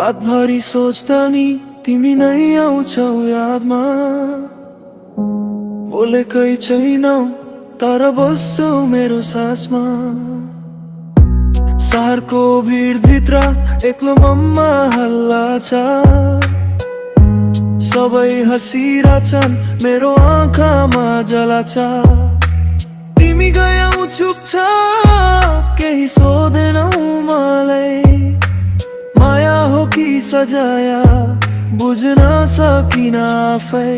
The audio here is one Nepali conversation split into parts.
रातभरि सोच्दा नि तिमी नै आउँछौ यादमा। बोलेकै छैनौ तर बस्छौ मेरो सासमा। सहरको भिडभित्र एक्लो मनमा हल्ला छ। सबै हँसिरहेछन् मेरो आँखामा जला छ। तिमी गयौ चुप छ केही सोधेनौ मलाई। माया हो कि सजाया बुझ्न सकिन आफै।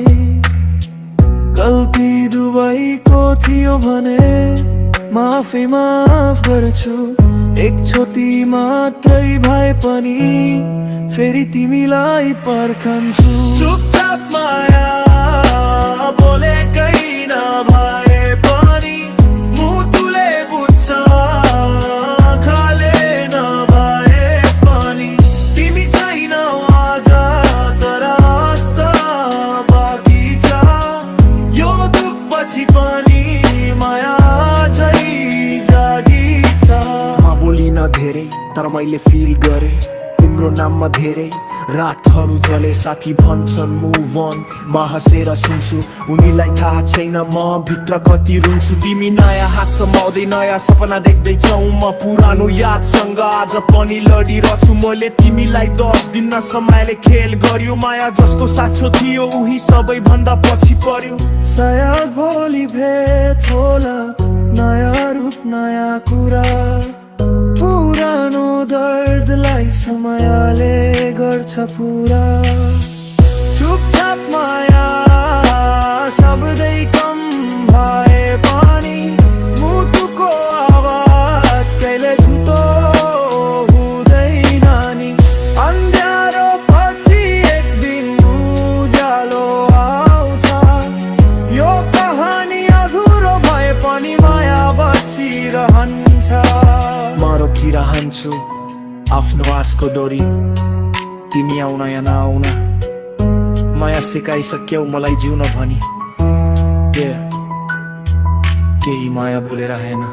गल्ती दुवैको थियो भने माफी माफ गर्छु। एकचोटि मात्रै भए पनि फेरि तिमीलाई पर्खन्छु। चुपचाप माया बोलेकै नभए पनि मुटुले बुझ्छ। आँखाले नभए पनि तिमी छैनौ आज तर आस्था बाँकी छ। यो दुःखपछि पनि माया अझै जागी छ। बोलिन धेरै तर मैले फिल गरे तिम्रो नाममा धेरै रातहरू जले। साथी भन्छन् मुभ अन म हँसेर सुन्छु उनीलाई थाहा छैन म भित्र कति रुन्छु। तिमी नयाँ हात समाउँदै नयाँ सपना देख्दैछौ म पुरानो यादसँग आज पनि लडिरहेछु। मैले तिमीलाई 10 दिन समयले खेल गर्यो। माया जसको साँचो थियो उही सबैभन्दा पछि पर्यो। सायद भोलि भेट होला नयाँ रूप नयाँ कुरा। पुरानो दर्दलाई समयले गर्छ पुरा। चुपचाप माया शब्दै कम भए पनि मुटुको आवाज कहिले झुटो हुँदैन नि। अँध्यारो पछि एक दिन उज्यालो आउँछ। यो कहानी अधुरो भए पनि माया बचिरहन्छ। म रोकिरहन्छु आफ्नो आशको डोरी तिमी आउन या नआउन। माया सिकाइसक्यौ मलाई जिउन भनी केही माया बोलेर आएन।